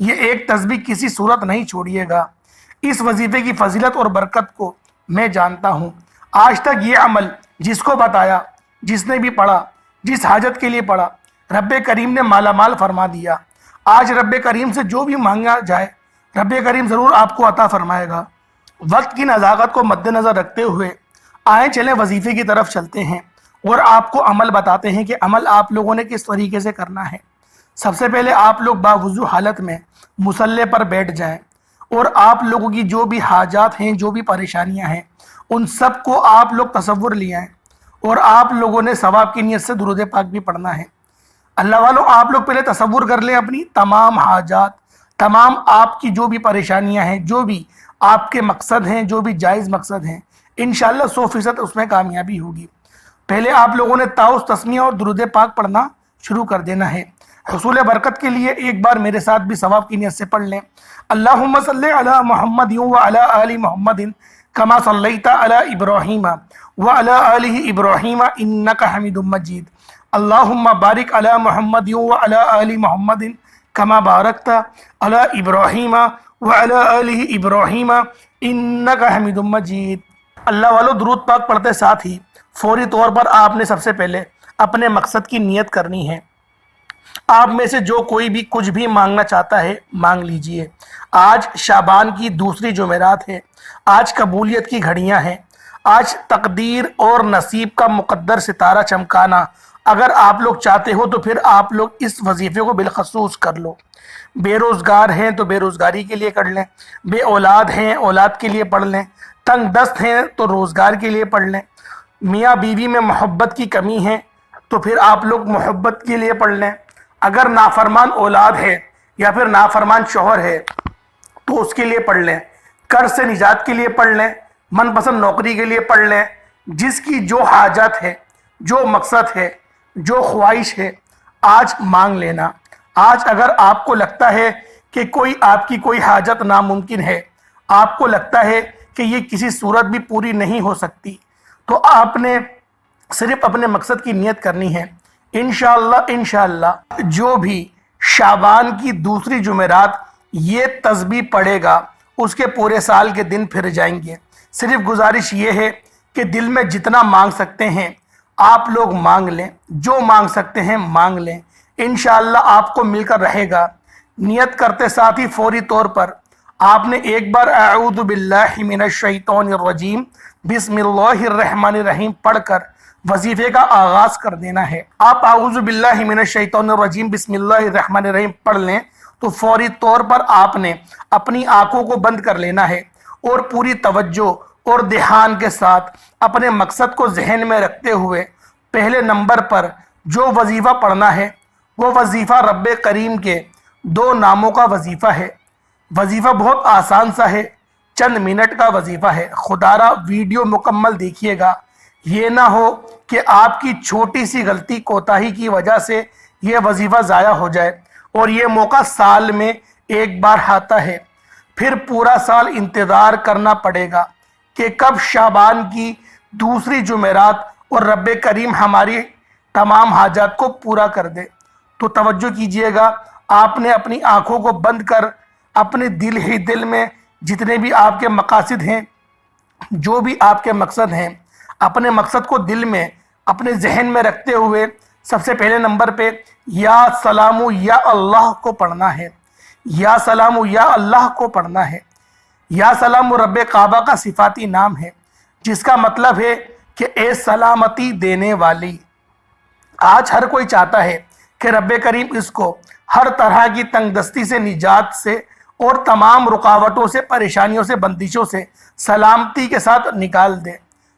یہ ایک تسبیح کسی صورت نہیں چھوڑیے گا۔ اس وظیفے کی فضیلت اور برکت کو میں جانتا ہوں۔ آج تک یہ عمل جس کو بتایا، جس نے بھی پڑھا، جس حاجت کے لیے پڑھا، رب کریم نے مالا مال فرما دیا۔ آج رب کریم سے جو بھی مانگا جائے رب کریم ضرور آپ کو عطا فرمائے گا۔ وقت کی نزاکت کو مد نظر رکھتے ہوئے آئیں چلیں وظیفے کی طرف چلتے ہیں اور آپ کو عمل بتاتے ہیں کہ عمل آپ لوگوں نے کس طریقے سے کرنا ہے۔ سب سے پہلے آپ لوگ باوضو حالت میں مصلی پر بیٹھ جائیں اور آپ لوگوں کی جو بھی حاجات ہیں، جو بھی پریشانیاں ہیں، ان سب کو آپ لوگ تصور لے آئیں اور آپ لوگوں نے ثواب کی نیت سے درود پاک بھی پڑھنا ہے۔ اللہ والوں، آپ لوگ پہلے تصور کر لیں اپنی تمام حاجات، تمام آپ کی جو بھی پریشانیاں ہیں، جو بھی آپ کے مقصد ہیں، جو بھی جائز مقصد ہیں، انشاءاللہ 100% اس میں کامیابی ہوگی۔ پہلے آپ لوگوں نے تعوذ، تسمیہ اور درود پاک پڑھنا شروع کر دینا ہے۔ حصول برکت کے لیے ایک بار میرے ساتھ بھی ثواب کی نیت سے پڑھ لیں۔ اللہم صلی علی محمد وعلی آل محمد کما صلیت علی ابراہیم وعلی آل ابراہیم انک حمید مجید۔ اللہم بارک علی محمد وعلی آل محمد کما بارکت علی ابراہیم وعلی آل ابراہیم انک حمید مجید۔ اللہ والو، درود پاک پڑھتے ساتھ ہی فوری طور پر آپ نے سب سے پہلے اپنے مقصد کی نیت کرنی ہے۔ آپ میں سے جو کوئی بھی کچھ بھی مانگنا چاہتا ہے مانگ لیجئے۔ آج شعبان کی دوسری جمعرات ہے، آج قبولیت کی گھڑیاں ہیں، آج تقدیر اور نصیب کا مقدر ستارہ چمکانا اگر آپ لوگ چاہتے ہو تو پھر آپ لوگ اس وظیفے کو بالخصوص کر لو۔ بے روزگار ہیں تو بے روزگاری کے لیے کر لیں، بے اولاد ہیں اولاد کے لیے پڑھ لیں، تنگ دست ہیں تو روزگار کے لیے پڑھ لیں، میاں بیوی میں محبت کی کمی ہے تو پھر آپ لوگ محبت کے لیے پڑھ لیں، اگر نافرمان اولاد ہے یا پھر نافرمان شوہر ہے تو اس کے لیے پڑھ لیں، قرض سے نجات کے لیے پڑھ لیں، من پسند نوکری کے لیے پڑھ لیں۔ جس کی جو حاجت ہے، جو مقصد ہے، جو خواہش ہے، آج مانگ لینا۔ آج اگر آپ کو لگتا ہے کہ آپ کی کوئی حاجت ناممکن ہے، آپ کو لگتا ہے کہ یہ کسی صورت بھی پوری نہیں ہو سکتی، تو آپ نے صرف اپنے مقصد کی نیت کرنی ہے۔ انشاءاللہ جو بھی شعبان کی دوسری جمعرات یہ تسبیح پڑھے گا اس کے پورے سال کے دن پھر جائیں گے۔ صرف گزارش یہ ہے کہ دل میں جتنا مانگ سکتے ہیں آپ لوگ مانگ لیں، جو مانگ سکتے ہیں مانگ لیں، انشاءاللہ آپ کو مل کر رہے گا۔ نیت کرتے ساتھ ہی فوری طور پر آپ نے ایک بار اعوذ باللہ من الشیطان الرجیم بسم اللہ الرحمن الرحیم پڑھ کر وظیفے کا آغاز کر دینا ہے۔ آپ اعوذ باللہ من الشیطان الرجیم بسم اللہ الرحمن الرحیم پڑھ لیں تو فوری طور پر آپ نے اپنی آنکھوں کو بند کر لینا ہے اور پوری توجہ اور دھیان کے ساتھ اپنے مقصد کو ذہن میں رکھتے ہوئے پہلے نمبر پر جو وظیفہ پڑھنا ہے وہ وظیفہ رب کریم کے 2 ناموں کا وظیفہ ہے۔ وظیفہ بہت آسان سا ہے، چند منٹ کا وظیفہ ہے۔ خدا را ویڈیو مکمل دیکھیے گا، یہ نہ ہو کہ آپ کی چھوٹی سی غلطی کوتاہی کی وجہ سے یہ وظیفہ ضائع ہو جائے، اور یہ موقع سال میں ایک بار آتا ہے، پھر پورا سال انتظار کرنا پڑے گا کہ کب شعبان کی دوسری جمعرات اور رب کریم ہماری تمام حاجات کو پورا کر دے۔ تو توجہ کیجئے گا، آپ نے اپنی آنکھوں کو بند کر اپنے دل میں جتنے بھی آپ کے مقاصد ہیں، جو بھی آپ کے مقصد ہیں، اپنے مقصد کو دل میں اپنے ذہن میں رکھتے ہوئے سب سے پہلے نمبر پہ یا سلام یا اللہ کو پڑھنا ہے۔ یا سلام یا اللہ کو پڑھنا ہے۔ یا سلام رب کعبہ کا صفاتی نام ہے، جس کا مطلب ہے کہ اے سلامتی دینے والی۔ آج ہر کوئی چاہتا ہے کہ رب کریم اس کو ہر طرح کی تنگ دستی سے نجات سے اور تمام رکاوٹوں سے، پریشانیوں سے، بندشوں سے سلامتی کے ساتھ نکال دے،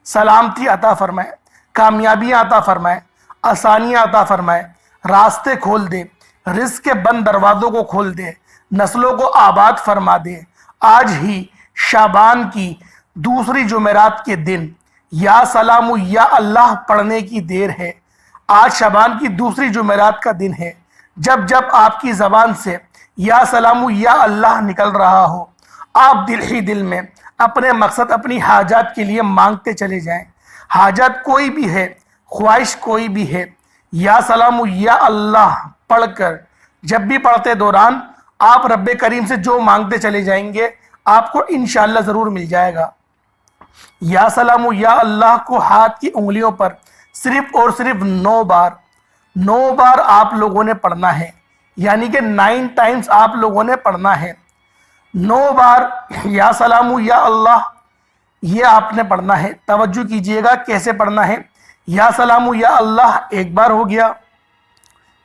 سلامتی عطا فرمائے، کامیابیاں عطا فرمائے، آسانیاں عطا فرمائے، راستے کھول دے، رزق کے بند دروازوں کو کھول دے، نسلوں کو آباد فرما دے۔ آج ہی شعبان کی دوسری جمعرات کے دن یا سلام یا اللہ پڑھنے کی دیر ہے۔ آج شعبان کی دوسری جمعرات کا دن ہے۔ جب آپ کی زبان سے یا سلام یا اللہ نکل رہا ہو، آپ دل ہی دل میں اپنے مقصد، اپنی حاجات کے لیے مانگتے چلے جائیں۔ حاجت کوئی بھی ہے، خواہش کوئی بھی ہے، یا سلام یا اللہ پڑھ کر جب بھی پڑھتے دوران آپ رب کریم سے جو مانگتے چلے جائیں گے آپ کو انشاءاللہ ضرور مل جائے گا۔ یا سلام یا اللہ کو ہاتھ کی انگلیوں پر صرف اور صرف 9 بار آپ لوگوں نے پڑھنا ہے، یعنی کہ 9 ٹائمز آپ لوگوں نے پڑھنا ہے۔ 9 بار یا سلام یا اللہ یہ آپ نے پڑھنا ہے۔ توجہ کیجئے گا کیسے پڑھنا ہے۔ یا سلام یا اللہ 1 بار ہو گیا،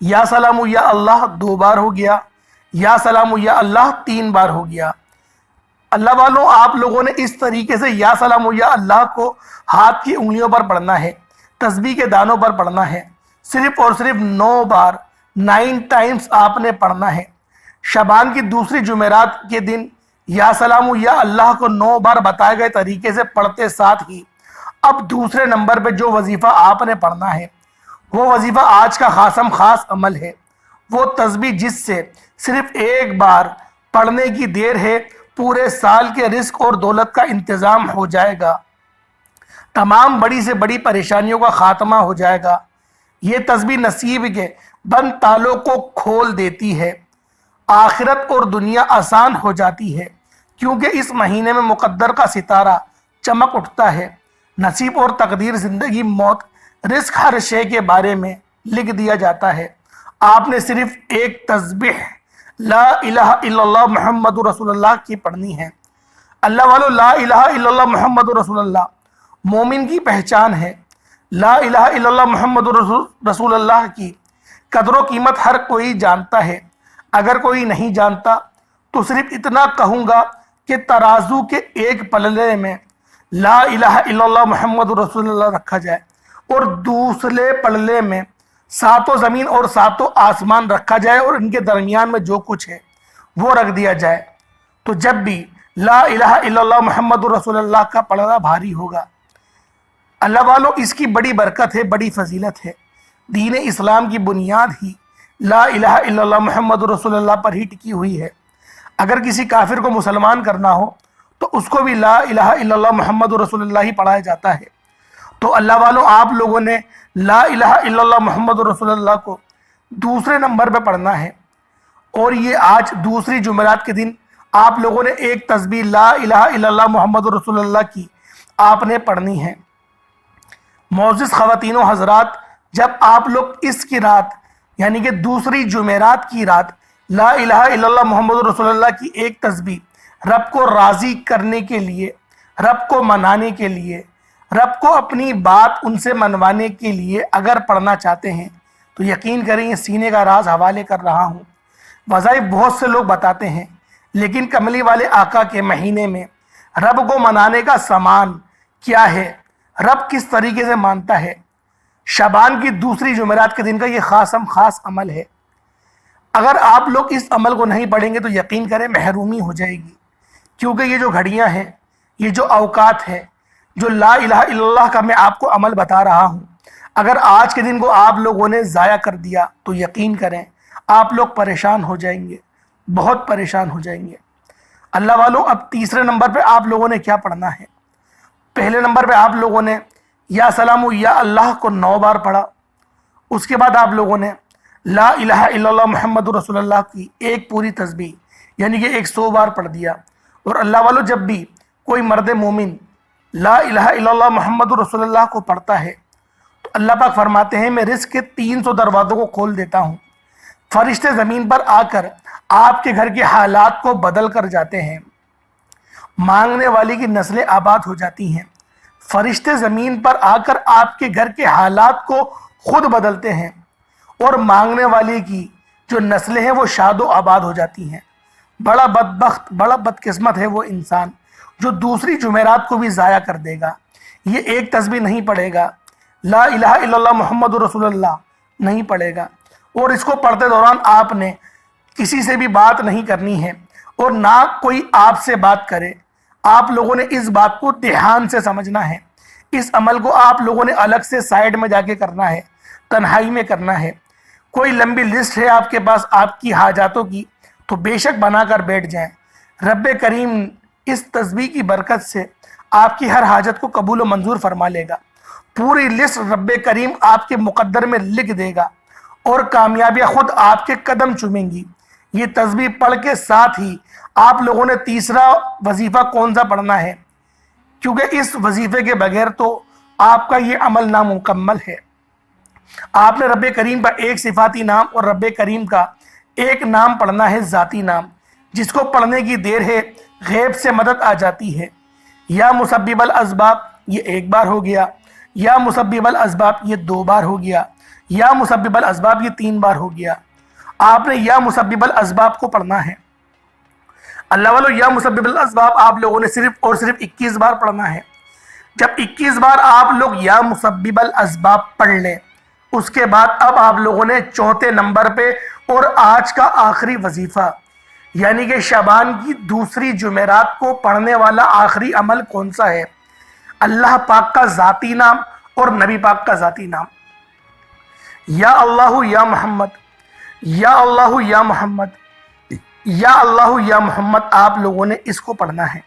یا سلام یا اللہ 2 بار ہو گیا، یا سلام یا اللہ 3 بار ہو گیا۔ اللہ والوں آپ لوگوں نے اس طریقے سے یا سلام یا اللہ کو ہاتھ کی انگلیوں پر پڑھنا ہے، تسبیح کے دانوں پر پڑھنا ہے، صرف اور صرف 9 بار 9 ٹائمز آپ نے پڑھنا ہے۔ شعبان کی دوسری جمعرات کے دن یا سلام یا اللہ کو 9 بار بتائے گئے طریقے سے پڑھتے ساتھ ہی اب دوسرے نمبر پہ جو وظیفہ آپ نے پڑھنا ہے وہ وظیفہ آج کا خاص عمل ہے۔ وہ تسبیح جس سے صرف 1 بار پڑھنے کی دیر ہے پورے سال کے رزق اور دولت کا انتظام ہو جائے گا، تمام بڑی سے بڑی پریشانیوں کا خاتمہ ہو جائے گا۔ یہ تسبیح نصیب کے بند تالوں کو کھول دیتی ہے، آخرت اور دنیا آسان ہو جاتی ہے، کیونکہ اس مہینے میں مقدر کا ستارہ چمک اٹھتا ہے۔ نصیب اور تقدیر، زندگی، موت، رزق، ہر شے کے بارے میں لکھ دیا جاتا ہے۔ آپ نے صرف ایک تسبیح لا الہ الا اللہ محمد رسول اللہ کی پڑھنی ہے۔ اللہ والو لا الہ الا اللہ محمد رسول اللہ مومن کی پہچان ہے۔ لا الہ الا اللہ محمد رسول اللہ کی قدر و قیمت ہر کوئی جانتا ہے۔ اگر کوئی نہیں جانتا تو صرف اتنا کہوں گا کہ ترازو کے ایک پلڑے میں لا الہ الا اللہ محمد رسول اللہ رکھا جائے اور دوسرے پلڑے میں 7 زمین اور 7 آسمان رکھا جائے اور ان کے درمیان میں جو کچھ ہے وہ رکھ دیا جائے، تو جب بھی لا الہ الا اللہ محمد رسول اللہ کا پلڑا بھاری ہوگا۔ اللہ والو اس کی بڑی برکت ہے، بڑی فضیلت ہے۔ دین اسلام کی بنیاد ہی لا الہ الا اللہ محمد رسول اللہ پر ہی ٹکی ہوئی ہے۔ اگر کسی کافر کو مسلمان کرنا ہو تو اس کو بھی لا الہ الا اللہ محمد رسول اللہ ہی پڑھایا جاتا ہے۔ تو اللہ والوں آپ لوگوں نے لا الہ الا اللہ محمد رسول اللہ کو دوسرے نمبر پہ پڑھنا ہے، اور یہ آج دوسری جمعرات کے دن آپ لوگوں نے ایک تسبیح لا الہ الا اللہ محمد رسول اللہ کی آپ نے پڑھنی ہے۔ معزز خواتین و حضرات، جب آپ لوگ اس کی رات یعنی کہ دوسری جمعرات کی رات لا الہ الا اللہ محمد رسول اللہ کی ایک تسبیح رب کو راضی کرنے کے لیے، رب کو منانے کے لیے، رب کو اپنی بات ان سے منوانے کے لیے اگر پڑھنا چاہتے ہیں تو یقین کریں یہ سینے کا راز حوالے کر رہا ہوں۔ وظائف بہت سے لوگ بتاتے ہیں، لیکن کملی والے آقا کے مہینے میں رب کو منانے کا سامان کیا ہے، رب کس طریقے سے مانتا ہے، شعبان کی دوسری جمعرات کے دن کا یہ خاص عمل ہے۔ اگر آپ لوگ اس عمل کو نہیں پڑھیں گے تو یقین کریں محرومی ہو جائے گی، کیونکہ یہ جو گھڑیاں ہیں، یہ جو اوقات ہے، جو لا الہ الا اللہ کا میں آپ کو عمل بتا رہا ہوں، اگر آج کے دن کو آپ لوگوں نے ضائع کر دیا تو یقین کریں آپ لوگ پریشان ہو جائیں گے، بہت پریشان ہو جائیں گے۔ اللہ والوں اب تیسرے نمبر پہ آپ لوگوں نے کیا پڑھنا ہے۔ پہلے نمبر پہ آپ لوگوں نے یا سلام یا اللہ کو 9 بار پڑھا، اس کے بعد آپ لوگوں نے لا الہ الا اللہ محمد رسول اللہ کی ایک پوری تسبیح یعنی کہ 100 بار پڑھ دیا۔ اور اللہ والوں جب بھی کوئی مرد مومن لا الہ الا اللہ محمد رسول اللہ کو پڑھتا ہے تو اللہ پاک فرماتے ہیں میں رزق کے 300 دروازوں کو کھول دیتا ہوں، فرشتے زمین پر آ کر آپ کے گھر کے حالات کو بدل کر جاتے ہیں، مانگنے والی کی نسلیں آباد ہو جاتی ہیں، فرشتے زمین پر آ کر آپ کے گھر کے حالات کو خود بدلتے ہیں، اور مانگنے والی کی جو نسلیں ہیں وہ شاد و آباد ہو جاتی ہیں۔ بڑا بدبخت، بڑا بدقسمت ہے وہ انسان جو دوسری جمعرات کو بھی ضائع کر دے گا، یہ ایک تسبیح نہیں پڑھے گا، لا الہ الا اللہ محمد رسول اللہ نہیں پڑھے گا، اور اس کو پڑھتے دوران آپ نے کسی سے بھی بات نہیں کرنی ہے اور نہ کوئی آپ سے بات کرے۔ آپ لوگوں نے اس بات کو دھیان سے سمجھنا ہے، اس عمل کو آپ لوگوں نے الگ سے سائیڈ میں جا کے کرنا ہے، تنہائی میں کرنا ہے۔ کوئی لمبی لسٹ ہے آپ کے پاس آپ کی حاجاتوں کی تو بے شک بنا کر بیٹھ جائیں، رب کریم اس تسبیح کی برکت سے آپ کی ہر حاجت کو قبول و منظور فرما لے گا، پوری لسٹ رب کریم آپ کے مقدر میں لکھ دے گا اور کامیابیاں خود آپ کے قدم چومیں گی۔ یہ تسبیح پڑھ کے ساتھ ہی آپ لوگوں نے تیسرا وظیفہ کون سا پڑھنا ہے، کیونکہ اس وظیفے کے بغیر تو آپ کا یہ عمل نامکمل ہے۔ آپ نے رب کریم کا ایک صفاتی نام اور رب کریم کا ایک نام پڑھنا ہے، ذاتی نام، جس کو پڑھنے کی دیر ہے غیب سے مدد آ جاتی ہے۔ یا مسبب الاسباب یہ ایک بار ہو گیا، یا مسبب الاسباب یہ 2 بار ہو گیا، یا مسبب الاسباب یہ 3 بار ہو گیا۔ آپ نے یا مسبب الاسباب کو پڑھنا ہے۔ اللہ والو، یا مسبب الاسباب آپ لوگوں نے صرف اور صرف 21 بار پڑھنا ہے۔ جب 21 بار آپ لوگ یا مسبب الاسباب پڑھ لیں، اس کے بعد اب آپ لوگوں نے چوتھے نمبر پہ اور آج کا آخری وظیفہ، یعنی کہ شعبان کی دوسری جمعرات کو پڑھنے والا آخری عمل کون سا ہے؟ اللہ پاک کا ذاتی نام اور نبی پاک کا ذاتی نام، یا اللہ یا محمد، یا اللہ یا محمد، یا اللہ یا محمد آپ لوگوں نے اس کو پڑھنا ہے۔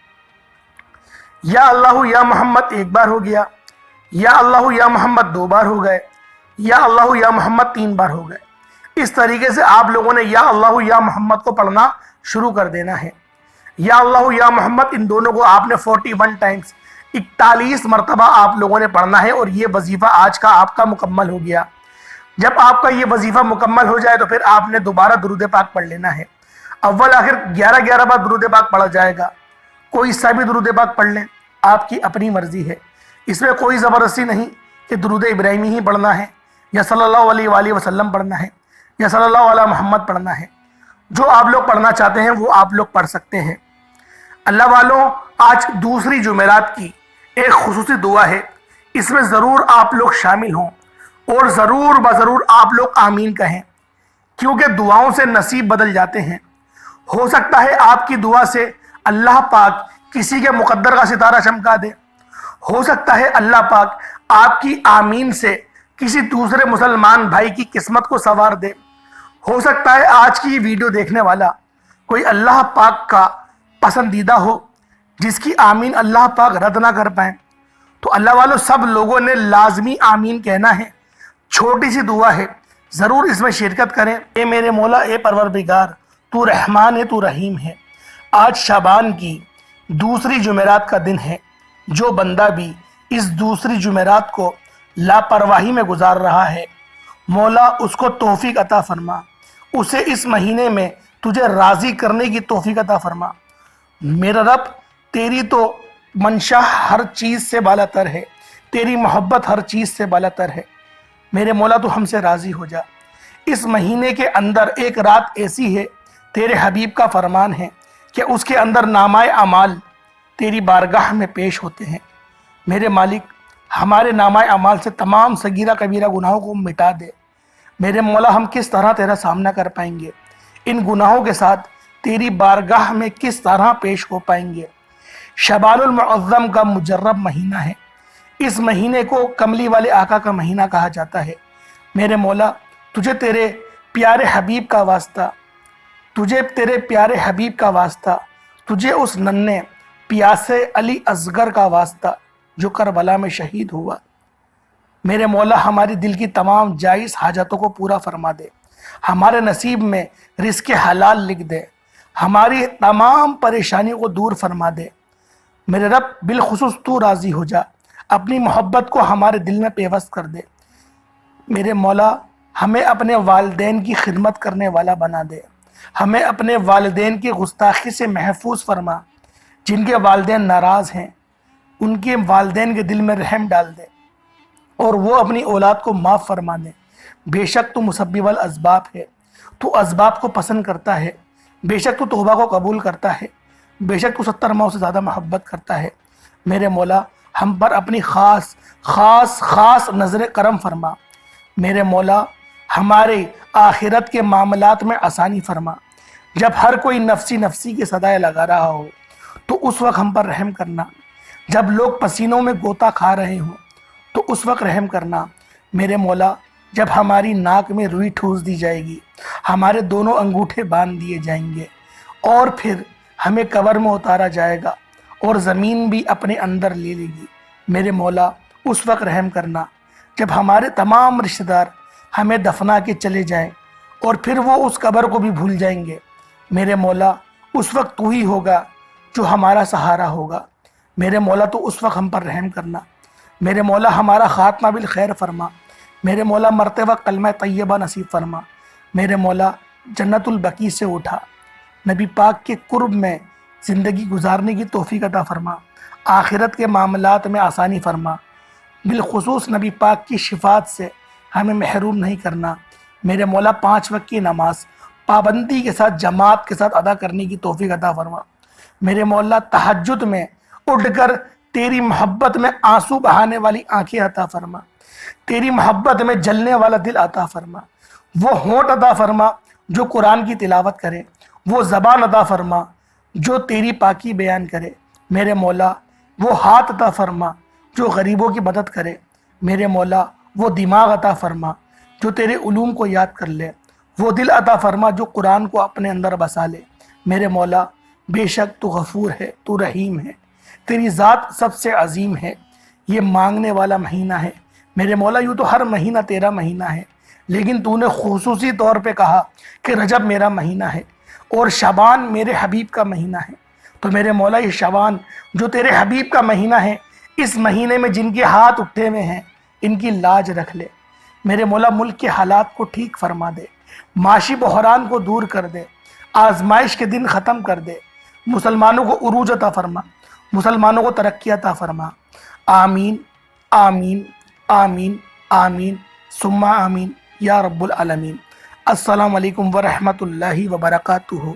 یا اللہ یا محمد 1 بار ہو گیا، یا اللہ یا محمد 2 بار ہو گئے، یا اللہ یا محمد 3 بار ہو گئے۔ اس طریقے سے آپ لوگوں نے یا اللہ یا محمد کو پڑھنا شروع کر دینا ہے۔ یا اللہ یا محمد ان دونوں کو آپ نے 41 ٹائمز 41 مرتبہ آپ لوگوں نے پڑھنا ہے، اور یہ وظیفہ آج کا آپ کا مکمل ہو گیا۔ جب آپ کا یہ وظیفہ مکمل ہو جائے تو پھر آپ نے دوبارہ درود پاک پڑھ لینا ہے۔ اول آخر 11 بار درود پاک پڑھا جائے گا، کوئی سا بھی درود پاک پڑھ لیں، آپ کی اپنی مرضی ہے، اس میں کوئی زبردستی نہیں کہ درود ابراہیمی ہی پڑھنا ہے، یا صلی اللہ علیہ وآلہ وسلم پڑھنا ہے، یا صلی اللہ علیہ محمد پڑھنا ہے۔ جو آپ لوگ پڑھنا چاہتے ہیں وہ آپ لوگ پڑھ سکتے ہیں۔ اللہ والوں، آج دوسری جمعرات کی ایک خصوصی دعا ہے، اس میں ضرور آپ لوگ شامل ہوں، اور ضرور بضرور آپ لوگ آمین کہیں، کیونکہ دعاؤں سے نصیب بدل جاتے ہیں۔ ہو سکتا ہے آپ کی دعا سے اللہ پاک کسی کے مقدر کا ستارہ چمکا دے، ہو سکتا ہے اللہ پاک آپ کی آمین سے کسی دوسرے مسلمان بھائی کی قسمت کو سنوار دے، ہو سکتا ہے آج کی ویڈیو دیکھنے والا کوئی اللہ پاک کا پسندیدہ ہو جس کی آمین اللہ پاک رد نہ کر پائیں۔ تو اللہ والوں، سب لوگوں نے لازمی آمین کہنا ہے، چھوٹی سی دعا ہے، ضرور اس میں شرکت کریں۔ اے میرے مولا، اے پروردگار، تو رحمان ہے، تو رحیم ہے۔ آج شعبان کی دوسری جمعرات کا دن ہے، جو بندہ بھی اس دوسری جمعرات کو لاپرواہی میں گزار رہا ہے، مولا اس کو توفیق عطا فرما، اسے اس مہینے میں تجھے راضی کرنے کی توفیق عطا فرما۔ میرا رب، تیری تو منشا ہر چیز سے بالا تر ہے، تیری محبت ہر چیز سے بالا تر ہے۔ میرے مولا تو ہم سے راضی ہو جا۔ اس مہینے کے اندر ایک رات ایسی ہے، تیرے حبیب کا فرمان ہے کہ اس کے اندر نامہ اعمال تیری بارگاہ میں پیش ہوتے ہیں۔ میرے مالک، ہمارے نامہ اعمال سے تمام صغیرہ کبیرہ گناہوں کو مٹا دے۔ میرے مولا، ہم کس طرح تیرا سامنا کر پائیں گے؟ ان گناہوں کے ساتھ تیری بارگاہ میں کس طرح پیش ہو پائیں گے؟ شعبان المعظم کا مجرب مہینہ ہے، اس مہینے کو کملی والے آقا کا مہینہ کہا جاتا ہے۔ میرے مولا، تجھے تیرے پیارے حبیب کا واسطہ، تجھے تیرے پیارے حبیب کا واسطہ، تجھے اس ننھے پیاسے علی اصغر کا واسطہ جو کربلا میں شہید ہوا۔ میرے مولا، ہماری دل کی تمام جائز حاجتوں کو پورا فرما دے، ہمارے نصیب میں رزق حلال لکھ دے، ہماری تمام پریشانیوں کو دور فرما دے۔ میرے رب، بالخصوص تو راضی ہو جا، اپنی محبت کو ہمارے دل میں پیوست کر دے۔ میرے مولا، ہمیں اپنے والدین کی خدمت کرنے والا بنا دے، ہمیں اپنے والدین کی گستاخی سے محفوظ فرما۔ جن کے والدین ناراض ہیں، ان کے والدین کے دل میں رحم ڈال دے، اور وہ اپنی اولاد کو معاف فرما دے۔ بے شک تو مسبب الاسباب ہے، تو اسباب کو پسند کرتا ہے، بے شک تو توبہ کو قبول کرتا ہے، بے شک تو 70 ماؤں سے زیادہ محبت کرتا ہے۔ میرے مولا، ہم پر اپنی خاص خاص خاص نظر کرم فرما۔ میرے مولا، ہمارے آخرت کے معاملات میں آسانی فرما۔ جب ہر کوئی نفسی نفسی کی صدائیں لگا رہا ہو تو اس وقت ہم پر رحم کرنا، جب لوگ پسینوں میں غوطہ کھا رہے ہوں تو اس وقت رحم کرنا۔ میرے مولا، جب ہماری ناک میں روئی ٹھوس دی جائے گی، ہمارے دونوں انگوٹھے باندھ دیے جائیں گے، اور پھر ہمیں قبر میں اتارا جائے گا اور زمین بھی اپنے اندر لے لے گی، میرے مولا اس وقت رحم کرنا، جب ہمارے تمام رشتہ دار ہمیں دفنا کے چلے جائیں اور پھر وہ اس قبر کو بھی بھول جائیں گے، میرے مولا اس وقت تو ہی ہوگا جو ہمارا سہارا ہوگا۔ میرے مولا تو اس وقت ہم پر رحم کرنا۔ میرے مولا ہمارا خاتمہ بالخیر فرما۔ میرے مولا مرتے وقت کلمہ طیبہ نصیب فرما۔ میرے مولا جنت البقیع سے اٹھا نبی پاک کے قرب میں زندگی گزارنے کی توفیق عطا فرما۔ آخرت کے معاملات میں آسانی فرما۔ بالخصوص نبی پاک کی شفاعت سے ہمیں محروم نہیں کرنا۔ میرے مولا 5 وقت کی نماز پابندی کے ساتھ جماعت کے ساتھ ادا کرنے کی توفیق عطا فرما۔ میرے مولا تہجد میں اٹھ کر تیری محبت میں آنسو بہانے والی آنکھیں عطا فرما۔ تیری محبت میں جلنے والا دل عطا فرما۔ وہ ہونٹ عطا فرما جو قرآن کی تلاوت کرے، وہ زبان عطا فرما جو تیری پاکی بیان کرے۔ میرے مولا وہ ہاتھ عطا فرما جو غریبوں کی مدد کرے۔ میرے مولا وہ دماغ عطا فرما جو تیرے علوم کو یاد کر لے۔ وہ دل عطا فرما جو قرآن کو اپنے اندر بسا لے۔ میرے مولا بے شک تو غفور ہے، تو رحیم ہے، تیری ذات سب سے عظیم ہے۔ یہ مانگنے والا مہینہ ہے۔ میرے مولا یوں تو ہر مہینہ تیرا مہینہ ہے، لیکن تو نے خصوصی طور پہ کہا کہ رجب میرا مہینہ ہے اور شعبان میرے حبیب کا مہینہ ہے۔ تو میرے مولا یہ شعبان جو تیرے حبیب کا مہینہ ہے، اس مہینے میں جن کے ہاتھ اٹھے ہوئے ہیں ان کی لاج رکھ لے۔ میرے مولا ملک کے حالات کو ٹھیک فرما دے، معاشی بحران کو دور کر دے، آزمائش کے دن ختم کر دے، مسلمانوں کو عروج عطا فرما، مسلمانوں کو ترقی عطا فرما۔ آمین آمین آمین آمین ثم آمین یا رب العالمین۔ السلام علیکم ورحمۃ اللہ وبرکاتہ۔